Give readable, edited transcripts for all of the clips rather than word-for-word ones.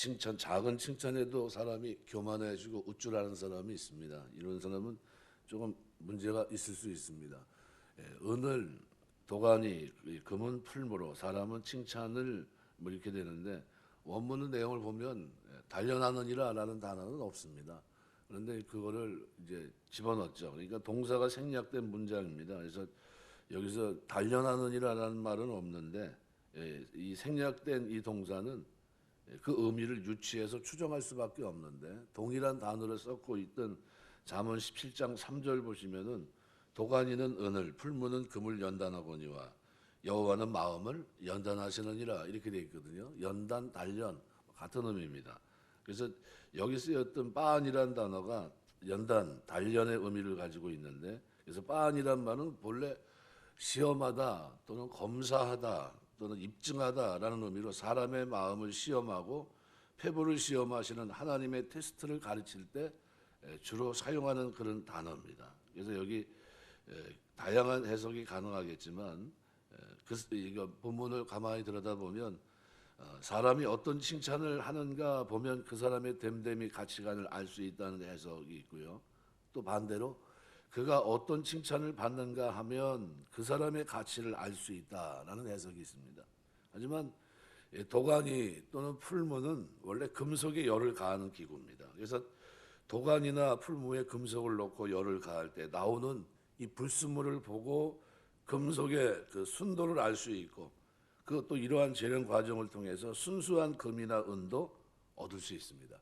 칭찬, 작은 칭찬에도 사람이 교만해지고 우쭐하는 사람이 있습니다. 이런 사람은 조금 문제가 있을 수 있습니다. 은을 도가니, 금은 풀무로 사람은 칭찬을 뭐 이렇게 되는데 원문 내용을 보면 단련하느니라라는 단어는 없습니다. 그런데 그거를 이제 집어넣었죠. 그러니까 동사가 생략된 문장입니다. 그래서 여기서 단련하느니라라는 말은 없는데 이 생략된 이 동사는 그 의미를 유추해서 추정할 수밖에 없는데 동일한 단어를 썼고 있던 잠언 17장 3절 보시면은 도가니는 은을 풀무는 금을 연단하거니와 여호와는 마음을 연단하시느니라 이렇게 되어 있거든요. 연단, 단련 같은 의미입니다. 그래서 여기 쓰였던 빠안이라는 단어가 연단, 단련의 의미를 가지고 있는데 그래서 빠안이란 말은 본래 시험하다 또는 검사하다 또는 입증하다라는 의미로 사람의 마음을 시험하고 폐부를 시험하시는 하나님의 테스트를 가르칠 때 주로 사용하는 그런 단어입니다. 그래서 여기 다양한 해석이 가능하겠지만 이거 본문을 가만히 들여다보면 사람이 어떤 칭찬을 하는가 보면 그 사람의 됨됨이 가치관을 알 수 있다는 해석이 있고요. 또 반대로 그가 어떤 칭찬을 받는가 하면 그 사람의 가치를 알 수 있다라는 해석이 있습니다. 하지만 도가니 또는 풀무는 원래 금속에 열을 가하는 기구입니다. 그래서 도가니나 풀무에 금속을 넣고 열을 가할 때 나오는 이 불순물을 보고 금속의 그 순도를 알 수 있고 그것도 이러한 재련 과정을 통해서 순수한 금이나 은도 얻을 수 있습니다.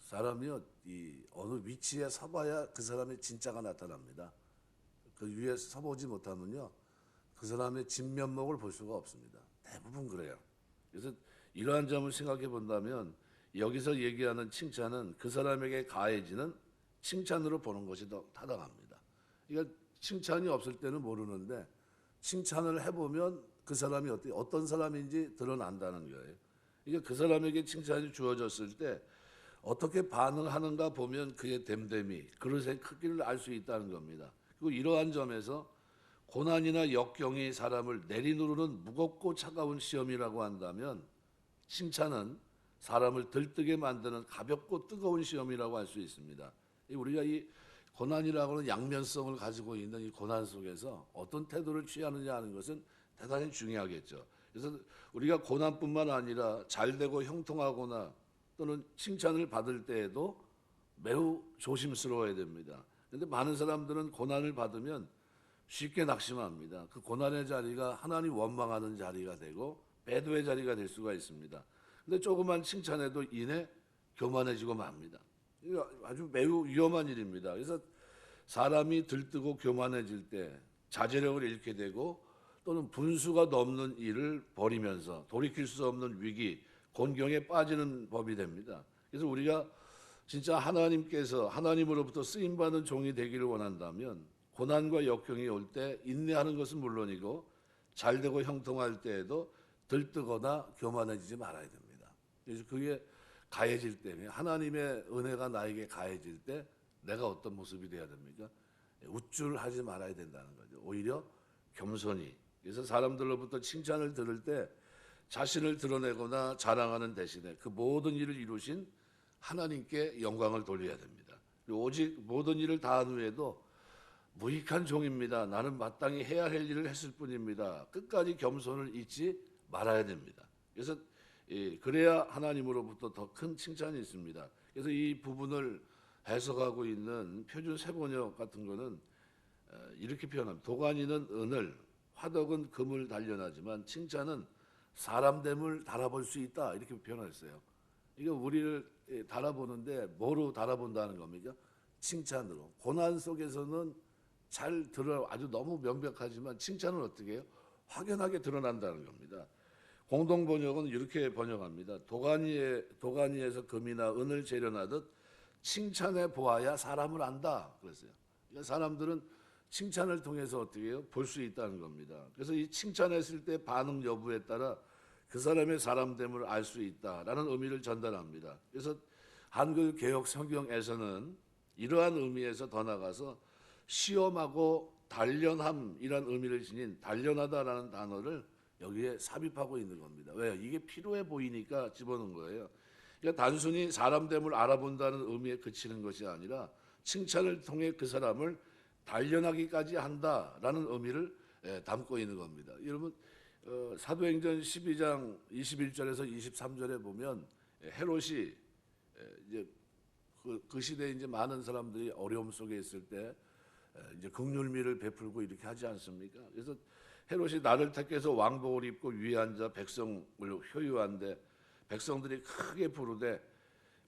사람이요, 이 어느 위치에 서봐야 그 사람의 진짜가 나타납니다. 그 위에 서보지 못하면요, 그 사람의 진면목을 볼 수가 없습니다. 대부분 그래요. 그래서 이러한 점을 생각해 본다면 여기서 얘기하는 칭찬은 그 사람에게 가해지는 칭찬으로 보는 것이 더 타당합니다. 그러니까 칭찬이 없을 때는 모르는데 칭찬을 해보면 그 사람이 어떤 사람인지 드러난다는 거예요. 이게 그 사람에게 칭찬이 주어졌을 때 어떻게 반응하는가 보면 그의 됨됨이, 그릇의 크기를 알 수 있다는 겁니다. 그리고 이러한 점에서 고난이나 역경이 사람을 내리누르는 무겁고 차가운 시험이라고 한다면 칭찬은 사람을 들뜨게 만드는 가볍고 뜨거운 시험이라고 할 수 있습니다. 우리가 이 고난이라고 하는 양면성을 가지고 있는 이 고난 속에서 어떤 태도를 취하느냐 하는 것은 대단히 중요하겠죠. 그래서 우리가 고난뿐만 아니라 잘되고 형통하거나 또는 칭찬을 받을 때에도 매우 조심스러워야 됩니다. 그런데 많은 사람들은 고난을 받으면 쉽게 낙심합니다. 그 고난의 자리가 하나님 원망하는 자리가 되고 배도의 자리가 될 수가 있습니다. 그런데 조그만 칭찬에도 인해 교만해지고 맙니다. 이거 아주 매우 위험한 일입니다. 그래서 사람이 들뜨고 교만해질 때 자제력을 잃게 되고 또는 분수가 넘는 일을 벌이면서 돌이킬 수 없는 위기, 곤경에 빠지는 법이 됩니다. 그래서 우리가 진짜 하나님께서 하나님으로부터 쓰임받는 종이 되기를 원한다면 고난과 역경이 올 때 인내하는 것은 물론이고 잘되고 형통할 때에도 들뜨거나 교만해지지 말아야 됩니다. 그래서 그게 가해질 때 하나님의 은혜가 나에게 가해질 때 내가 어떤 모습이 돼야 됩니까? 우쭐하지 말아야 된다는 거죠. 오히려 겸손히. 그래서 사람들로부터 칭찬을 들을 때 자신을 드러내거나 자랑하는 대신에 그 모든 일을 이루신 하나님께 영광을 돌려야 됩니다. 오직 모든 일을 다한 후에도 무익한 종입니다. 나는 마땅히 해야 할 일을 했을 뿐입니다. 끝까지 겸손을 잊지 말아야 됩니다. 그래서 그래야 하나님으로부터 더 큰 칭찬이 있습니다. 그래서 이 부분을 해석하고 있는 표준 세번역 같은 거는 이렇게 표현합니다. 도가니는 은을, 화덕은 금을 단련하지만 칭찬은 사람됨을 달아볼 수 있다. 이렇게 표현했어요. 이거 우리를 달아보는데 뭐로 달아본다는 겁니까? 칭찬으로. 고난 속에서는 잘 드러 아주 너무 명백하지만 칭찬은 어떻게 해요? 확연하게 드러난다는 겁니다. 공동 번역은 이렇게 번역합니다. 도가니에서 금이나 은을 재련하듯 칭찬해 보아야 사람을 안다. 그랬어요. 그러니까 사람들은 칭찬을 통해서 어떻게 해요? 볼 수 있다는 겁니다. 그래서 이 칭찬했을 때 반응 여부에 따라 그 사람의 사람됨을 알 수 있다라는 의미를 전달합니다. 그래서 한글 개역 성경에서는 이러한 의미에서 더 나가서 시험하고 단련함이란 의미를 지닌 단련하다라는 단어를 여기에 삽입하고 있는 겁니다. 왜요? 이게 필요해 보이니까 집어넣은 거예요. 그러니까 단순히 사람됨을 알아본다는 의미에 그치는 것이 아니라 칭찬을 통해 그 사람을 단련하기까지 한다라는 의미를 담고 있는 겁니다. 여러분 사도행전 12장 21절에서 23절에 보면 헤롯이 이제 그 시대에 이제 많은 사람들이 어려움 속에 있을 때 이제 긍휼미를 베풀고 이렇게 하지 않습니까? 그래서 헤롯이 나를 택해서 왕복을 입고 위에 앉아 백성을 효유한데 백성들이 크게 부르되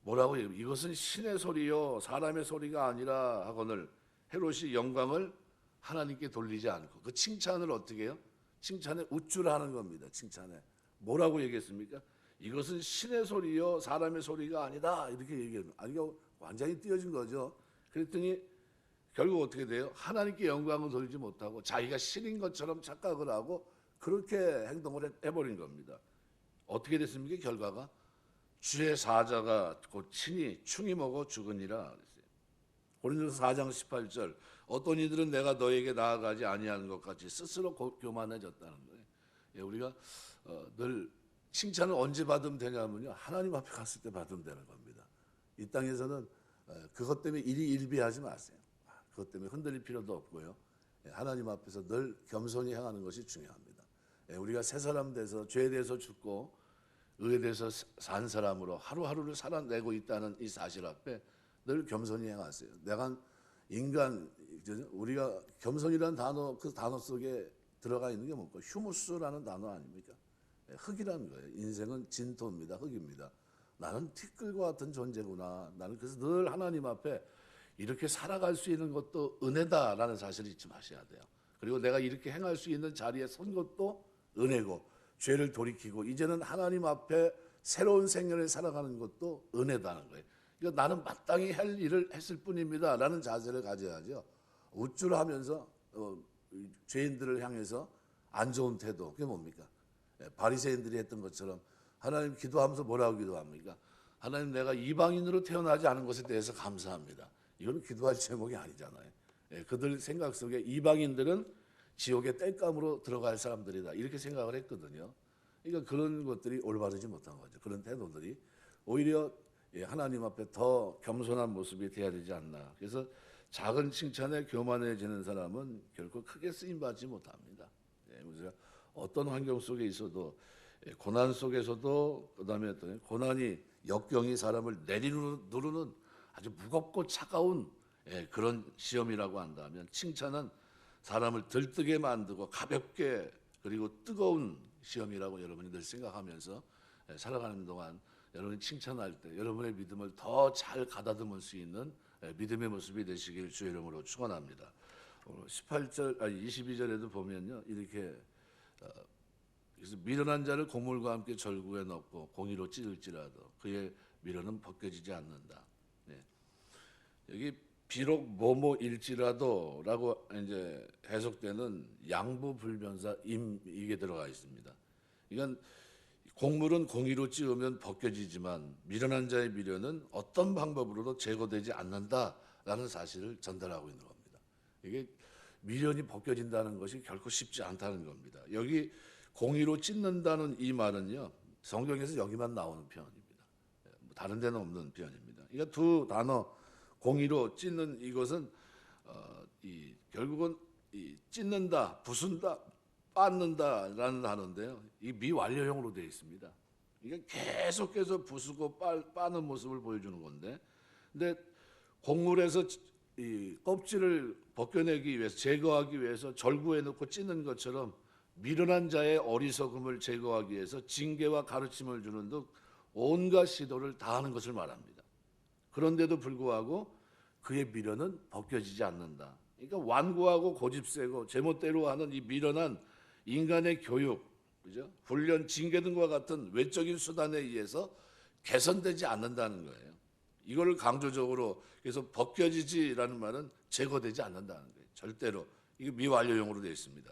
뭐라고 해요? 이것은 신의 소리요 사람의 소리가 아니라 하거늘 헤롯이 영광을 하나님께 돌리지 않고 그 칭찬을 어떻게 해요? 칭찬에 우쭐하는 겁니다. 칭찬에 뭐라고 얘기했습니까? 이것은 신의 소리요 사람의 소리가 아니다 이렇게 얘기해요. 아니 완전히 띄어진 거죠. 그랬더니 결국 어떻게 돼요? 하나님께 영광을 돌리지 못하고 자기가 신인 것처럼 착각을 하고 그렇게 행동을 해버린 겁니다. 어떻게 됐습니까? 결과가 주의 사자가 곧 친히 충이 먹어 죽으니라 그랬어요. 고린도서 4장 18절 어떤 이들은 내가 너에게 나아가지 아니하는 것 같이 스스로 교만해졌다는 거예요. 예, 우리가 늘 칭찬을 언제 받으면 되냐면요. 하나님 앞에 갔을 때 받으면 되는 겁니다. 이 땅에서는 그것 때문에 일희일비하지 마세요. 그것 때문에 흔들릴 필요도 없고요. 하나님 앞에서 늘 겸손히 행하는 것이 중요합니다. 우리가 새 사람 돼서 죄에 대해서 죽고 의에 대해서 산 사람으로 하루하루를 살아내고 있다는 이 사실 앞에 늘 겸손히 행하세요. 내가 인간 우리가 겸손이라는 단어 그 단어 속에 들어가 있는 게 뭔가 휴무스라는 단어 아닙니까? 흙이라는 거예요. 인생은 진토입니다. 흙입니다. 나는 티끌과 같은 존재구나. 나는 그래서 늘 하나님 앞에 이렇게 살아갈 수 있는 것도 은혜다라는 사실을 잊지 마셔야 돼요. 그리고 내가 이렇게 행할 수 있는 자리에 선 것도 은혜고 죄를 돌이키고 이제는 하나님 앞에 새로운 생년을 살아가는 것도 은혜다는 거예요. 그러니까 나는 마땅히 할 일을 했을 뿐입니다 라는 자세를 가져야죠. 우쭐하면서 죄인들을 향해서 안 좋은 태도 그게 뭡니까? 바리새인들이 했던 것처럼 하나님 기도하면서 뭐라고 기도합니까? 하나님 내가 이방인으로 태어나지 않은 것에 대해서 감사합니다. 이건 기도할 제목이 아니잖아요. 그들 생각 속에 이방인들은 지옥의 땔감으로 들어갈 사람들이다 이렇게 생각을 했거든요. 그러니까 그런 것들이 올바르지 못한 거죠. 그런 태도들이 오히려 하나님 앞에 더 겸손한 모습이 돼야 되지 않나. 그래서 작은 칭찬에 교만해지는 사람은 결코 크게 쓰임받지 못합니다. 우리가 어떤 환경 속에 있어도 고난 속에서도 그다음에 어떤 고난이 역경이 사람을 내리누르는 아주 무겁고 차가운 그런 시험이라고 한다면 칭찬은 사람을 들뜨게 만들고 가볍게 그리고 뜨거운 시험이라고 여러분이 늘 생각하면서 살아가는 동안 여러분이 칭찬할 때 여러분의 믿음을 더 잘 가다듬을 수 있는 믿음의 모습이 되시길 주의 이름으로 축원합니다. 22절에도 보면요 이렇게 그래서 미련한 자를 고물과 함께 절구에 넣고 공의로 찢을지라도 그의 미련은 벗겨지지 않는다. 여기 비록 뭐뭐일지라도라고 이제 해석되는 양부불변사 임 이게 들어가 있습니다. 이건 곡물은 공의로 찌우면 벗겨지지만 미련한 자의 미련은 어떤 방법으로도 제거되지 않는다라는 사실을 전달하고 있는 겁니다. 이게 미련이 벗겨진다는 것이 결코 쉽지 않다는 겁니다. 여기 공의로 찢는다는 이 말은요 성경에서 여기만 나오는 표현입니다. 다른 데는 없는 표현입니다. 그러니까 두 단어 공의로 찢는 이것은 결국은 찢는다, 부순다, 빻는다라는 단어인데요. 이 미완료형으로 되어 있습니다. 이게 계속해서 부수고 빻는 모습을 보여주는 건데, 근데 곡물에서 이 껍질을 벗겨내기 위해서 제거하기 위해서 절구에 넣고 찢는 것처럼 미련한 자의 어리석음을 제거하기 위해서 징계와 가르침을 주는 등 온갖 시도를 다하는 것을 말합니다. 그런데도 불구하고 그의 미련은 벗겨지지 않는다. 그러니까 완고하고 고집세고 제멋대로 하는 이 미련한 인간의 교육, 그죠? 훈련, 징계 등과 같은 외적인 수단에 의해서 개선되지 않는다는 거예요. 이걸 강조적으로 그래서 벗겨지지라는 말은 제거되지 않는다는 거예요. 절대로 이게 미완료용으로 되어 있습니다.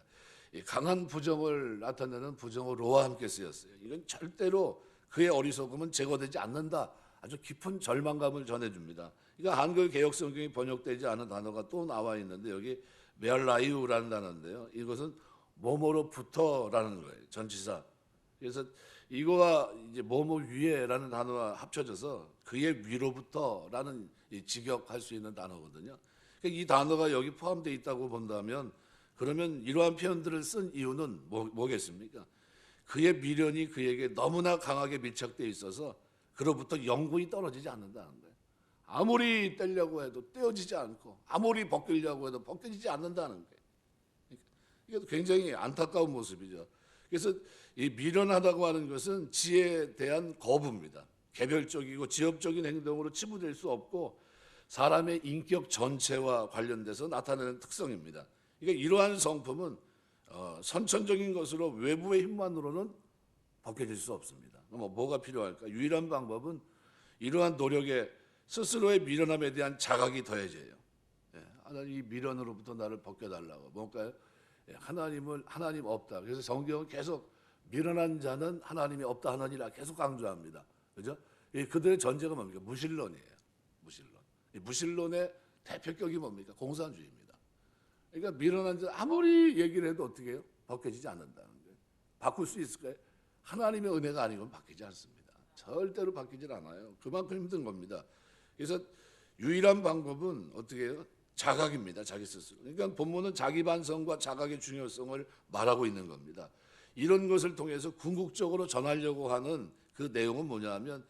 강한 부정을 나타내는 부정어로와 함께 쓰였어요. 이건 절대로 그의 어리석음은 제거되지 않는다. 아주 깊은 절망감을 전해줍니다. 그러니까 한글 개역 성경이 번역되지 않은 단어가 또 나와 있는데 여기 메알라이우라는 단어인데요. 이것은 뭐뭐로부터라는 거예요. 전치사. 그래서 이거와 이제 뭐뭐 위에라는 단어가 합쳐져서 그의 위로부터라는 이 직역할 수 있는 단어거든요. 그러니까 이 단어가 여기 포함되어 있다고 본다면 그러면 이러한 표현들을 쓴 이유는 뭐겠습니까? 그의 미련이 그에게 너무나 강하게 밀착되어 있어서 그로부터 영구히 떨어지지 않는다는 거예요. 아무리 떼려고 해도 떼어지지 않고 아무리 벗기려고 해도 벗겨지지 않는다는 거예요. 이게 굉장히 안타까운 모습이죠. 그래서 이 미련하다고 하는 것은 지혜에 대한 거부입니다. 개별적이고 지엽적인 행동으로 치부될 수 없고 사람의 인격 전체와 관련돼서 나타내는 특성입니다. 그러니까 이러한 성품은 선천적인 것으로 외부의 힘만으로는 벗겨질 수 없습니다. 뭐가 필요할까? 유일한 방법은 이러한 노력에 스스로의 미련함에 대한 자각이 더해져요. 하나님 이 미련으로부터 나를 벗겨달라고. 뭘까요? 하나님 없다. 그래서 성경은 계속 미련한 자는 하나님이 없다 하느니라 계속 강조합니다. 그죠? 그들의 전제가 뭡니까? 무신론이에요. 무신론. 이 무신론의 대표격이 뭡니까? 공산주의입니다. 그러니까 미련한 자 아무리 얘기를 해도 어떻게 해요? 벗겨지지 않는다는 거예요. 바꿀 수 있을까요? 하나님의 은혜가 아니고는 바뀌지 않습니다. 절대로 바뀌질 않아요. 그만큼 힘든 겁니다. 그래서 유일한 방법은 어떻게 해요? 자각입니다. 자기 스스로. 그러니까 본문은 자기 반성과 자각의 중요성을 말하고 있는 겁니다. 이런 것을 통해서 궁극적으로 전하려고 하는 그 내용은 뭐냐면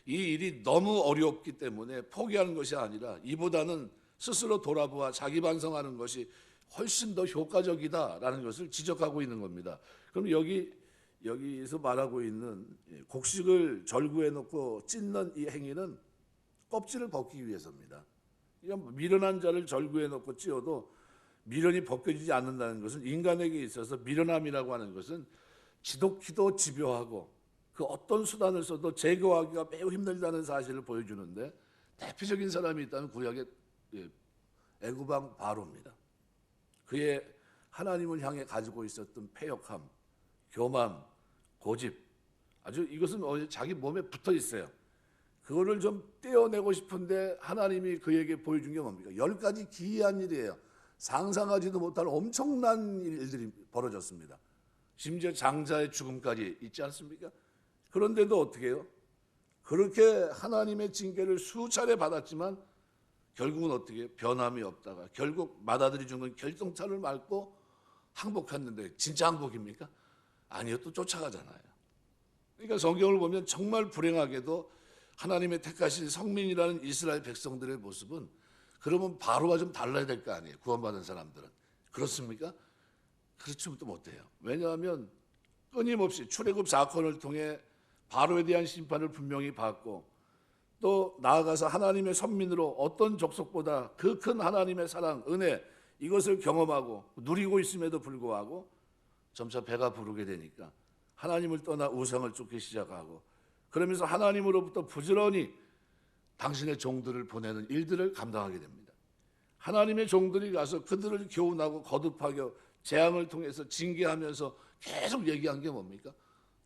이 일이 너무 어렵기 때문에 포기하는 것이 아니라 이보다는 스스로 돌아보아 자기 반성하는 것이 훨씬 더 효과적이다라는 것을 지적하고 있는 겁니다. 그럼 여기서 말하고 있는 곡식을 절구해 놓고 찢는 이 행위는 껍질을 벗기기 위해서입니다. 그러니까 미련한 자를 절구해 놓고 찧어도 미련이 벗겨지지 않는다는 것은 인간에게 있어서 미련함이라고 하는 것은 지독히도 집요하고 그 어떤 수단을 써도 제거하기가 매우 힘들다는 사실을 보여주는데 대표적인 사람이 있다면 구약의 애굽왕 바로입니다. 그의 하나님을 향해 가지고 있었던 패역함, 교만, 고집, 아주 이것은 자기 몸에 붙어 있어요. 그거를 좀 떼어내고 싶은데 하나님이 그에게 보여준 게 뭡니까? 10가지 기이한 일이에요. 상상하지도 못할 엄청난 일들이 벌어졌습니다. 심지어 장자의 죽음까지 있지 않습니까? 그런데도 어떻게 해요? 그렇게 하나님의 징계를 수차례 받았지만 결국은 어떻게 해요? 변함이 없다가 결국 맏아들이 죽은 결정타를 밟고 항복했는데 진짜 항복입니까? 아니요, 또 쫓아가잖아요. 그러니까 성경을 보면 정말 불행하게도 하나님의 택하신 성민이라는 이스라엘 백성들의 모습은 그러면 바로와 좀 달라야 될 거 아니에요. 구원받은 사람들은. 그렇습니까? 그렇지 못해요. 왜냐하면 끊임없이 출애굽 사건을 통해 바로에 대한 심판을 분명히 받고 또 나아가서 하나님의 선민으로 어떤 족속보다 그 큰 하나님의 사랑, 은혜 이것을 경험하고 누리고 있음에도 불구하고 점차 배가 부르게 되니까 하나님을 떠나 우상을 쫓기 시작하고 그러면서 하나님으로부터 부지런히 당신의 종들을 보내는 일들을 감당하게 됩니다. 하나님의 종들이 가서 그들을 교훈하고 거듭하여 재앙을 통해서 징계하면서 계속 얘기한 게 뭡니까?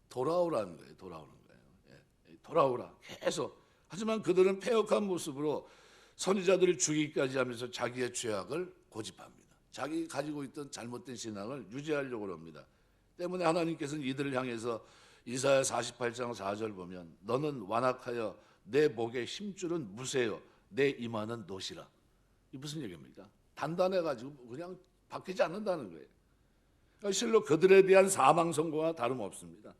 돌아오라는 거예요. 돌아오는 거예요. 돌아오라. 계속. 하지만 그들은 패역한 모습으로 선지자들을 죽이기까지 하면서 자기의 죄악을 고집합니다. 자기 가지고 있던 잘못된 신앙을 유지하려고 합니다. 때문에 하나님께서는 이들을 향해서 이사야 48장 4절 보면 너는 완악하여 내 목의 힘줄은 무쇠요 내 이마는 노시라. 이 무슨 얘기입니까? 단단해가지고 그냥 바뀌지 않는다는 거예요. 그러니까 실로 그들에 대한 사망 선고와 다름없습니다.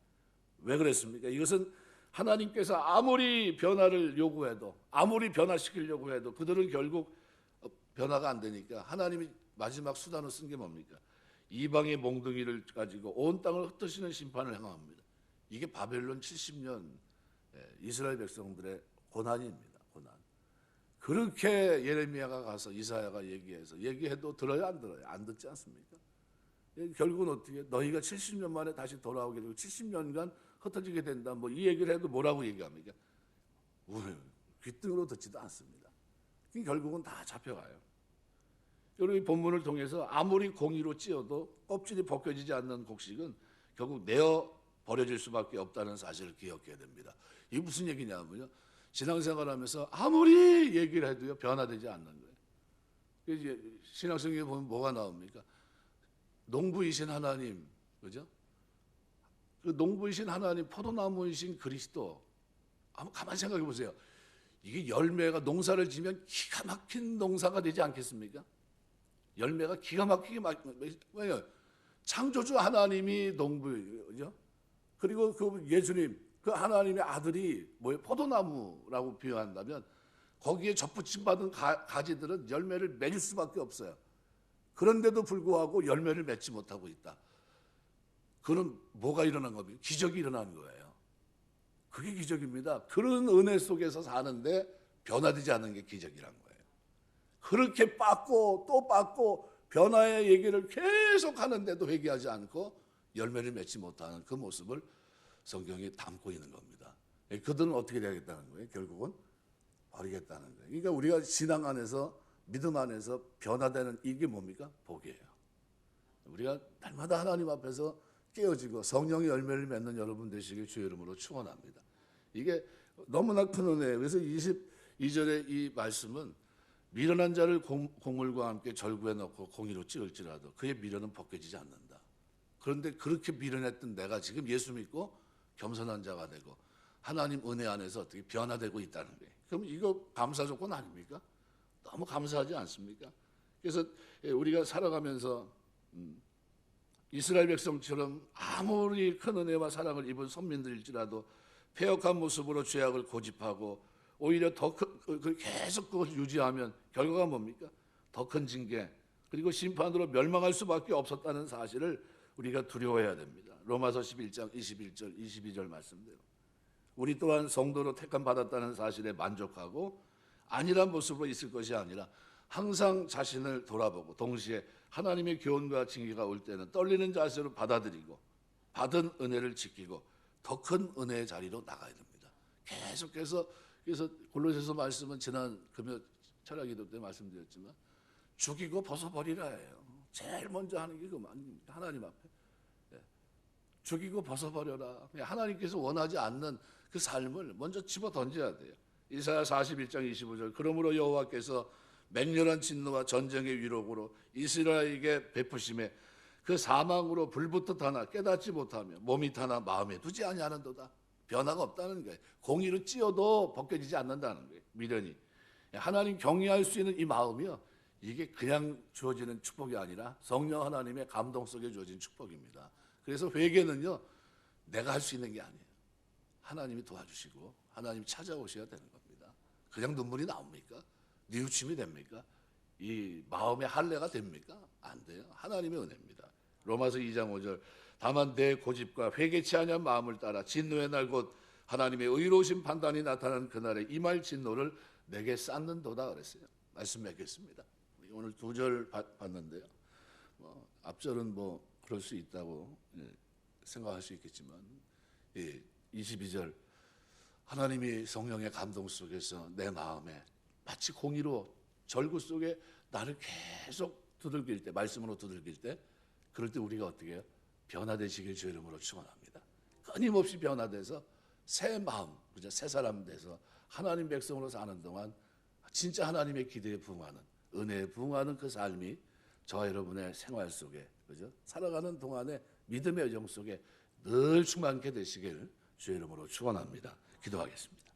왜 그랬습니까? 이것은 하나님께서 아무리 변화를 요구해도 아무리 변화시키려고 해도 그들은 결국 변화가 안 되니까 하나님이 마지막 수단을 쓴 게 뭡니까? 이방의 몽둥이를 가지고 온 땅을 흩으시는 심판을 행합니다. 이게 바벨론 70년 이스라엘 백성들의 고난입니다. 고난. 그렇게 예레미야가 가서 이사야가 얘기해도 들어요 안 들어요? 안 듣지 않습니까? 결국은 어떻게 너희가 70년 만에 다시 돌아오게 되고 70년간 흩어지게 된다. 뭐 이 얘기를 해도 뭐라고 얘기합니까? 귓등으로 듣지도 않습니다. 결국은 다 잡혀가요. 여러분 이 본문을 통해서 아무리 공의로 찧어도 껍질이 벗겨지지 않는 곡식은 결국 내어 버려질 수밖에 없다는 사실을 기억해야 됩니다. 이게 무슨 얘기냐면요. 신앙생활하면서 아무리 얘기를 해도요 변화되지 않는 거예요. 이제 신학성경에 보면 뭐가 나옵니까? 농부이신 하나님, 그죠? 그 농부이신 하나님, 포도나무이신 그리스도, 한번 가만히 생각해 보세요. 이게 열매가 농사를 지면 기가 막힌 농사가 되지 않겠습니까? 열매가 기가 막히게 왜요? 창조주 하나님이 농부죠. 그리고 그 예수님, 그 하나님의 아들이 뭐예요? 포도나무라고 비유한다면 거기에 접붙임 받은 가지들은 열매를 맺을 수밖에 없어요. 그런데도 불구하고 열매를 맺지 못하고 있다. 그는 뭐가 일어난 겁니까? 기적이 일어난 거예요. 그게 기적입니다. 그런 은혜 속에서 사는데 변화되지 않는 게 기적이란 거예요. 그렇게 빻고 또 빻고 변화의 얘기를 계속 하는데도 회개하지 않고 열매를 맺지 못하는 그 모습을 성경이 담고 있는 겁니다. 그들은 어떻게 되겠다는 거예요? 결국은 버리겠다는 거예요. 그러니까 우리가 신앙 안에서, 믿음 안에서 변화되는 이게 뭡니까? 복이에요. 우리가 날마다 하나님 앞에서 깨어지고 성령의 열매를 맺는 여러분 되시길 주의 이름으로 축원합니다. 이게 너무나 큰 은혜예요. 그래서 22절의 이 말씀은 미련한 자를 곡물과 함께 절구에 넣고 공의로 찌을지라도 그의 미련은 벗겨지지 않는다. 그런데 그렇게 미련했던 내가 지금 예수 믿고 겸손한 자가 되고 하나님 은혜 안에서 어떻게 변화되고 있다는 거예요. 그럼 이거 감사 조건 아닙니까? 너무 감사하지 않습니까? 그래서 우리가 살아가면서 이스라엘 백성처럼 아무리 큰 은혜와 사랑을 입은 선민들일지라도 패역한 모습으로 죄악을 고집하고 오히려 더 계속 그걸 유지하면 결과가 뭡니까? 더 큰 징계 그리고 심판으로 멸망할 수밖에 없었다는 사실을 우리가 두려워해야 됩니다. 로마서 11장 21절 22절 말씀대로 우리 또한 성도로 택함 받았다는 사실에 만족하고 안일한 모습으로 있을 것이 아니라 항상 자신을 돌아보고 동시에 하나님의 교훈과 징계가 올 때는 떨리는 자세로 받아들이고 받은 은혜를 지키고 더 큰 은혜의 자리로 나가야 됩니다. 계속해서 그래서 골로새서 말씀은 지난 금요 철학기도 때 말씀드렸지만 죽이고 벗어버리라 해요. 제일 먼저 하는 게 그만입니다. 하나님 앞에 죽이고 벗어버려라. 하나님께서 원하지 않는 그 삶을 먼저 집어 던져야 돼요. 이사야 41장 25절 그러므로 여호와께서 맹렬한 진노와 전쟁의 위력으로 이스라엘에게 베푸심에 그 사망으로 불붙듯 하나 깨닫지 못하며 몸이 타나 마음에 두지 아니하는도다. 변화가 없다는 거예요. 공의로 찌어도 벗겨지지 않는다는 거예요. 미련이. 하나님 경외할 수 있는 이 마음이요. 이게 그냥 주어지는 축복이 아니라 성령 하나님의 감동 속에 주어진 축복입니다. 그래서 회개는요. 내가 할 수 있는 게 아니에요. 하나님이 도와주시고 하나님이 찾아오셔야 되는 겁니다. 그냥 눈물이 나옵니까? 뉘우침이 됩니까? 이 마음의 할례가 됩니까? 안 돼요. 하나님의 은혜입니다. 로마서 2장 5절 다만 내 고집과 회개치 아니한 마음을 따라 진노의 날 곧 하나님의 의로우신 판단이 나타나는 그날에 임할 진노를 내게 쌓는도다 그랬어요. 말씀 맺겠습니다. 오늘 2절 봤는데요. 앞절은 뭐 그럴 수 있다고 생각할 수 있겠지만 22절 하나님이 성령의 감동 속에서 내 마음에 마치 공의로 절구 속에 나를 계속 두들길 때 말씀으로 두들길 때 그럴 때 우리가 어떻게 해요? 변화되시길 주의 이름으로 축원합니다. 끊임없이 변화돼서 새 마음, 그죠? 새 사람 돼서 하나님 백성으로 사는 동안 진짜 하나님의 기대에 부응하는 은혜에 부응하는 그 삶이 저와 여러분의 생활 속에 그죠? 살아가는 동안에 믿음의 여정 속에 늘 충만케 되시길 주의 이름으로 축원합니다. 기도하겠습니다.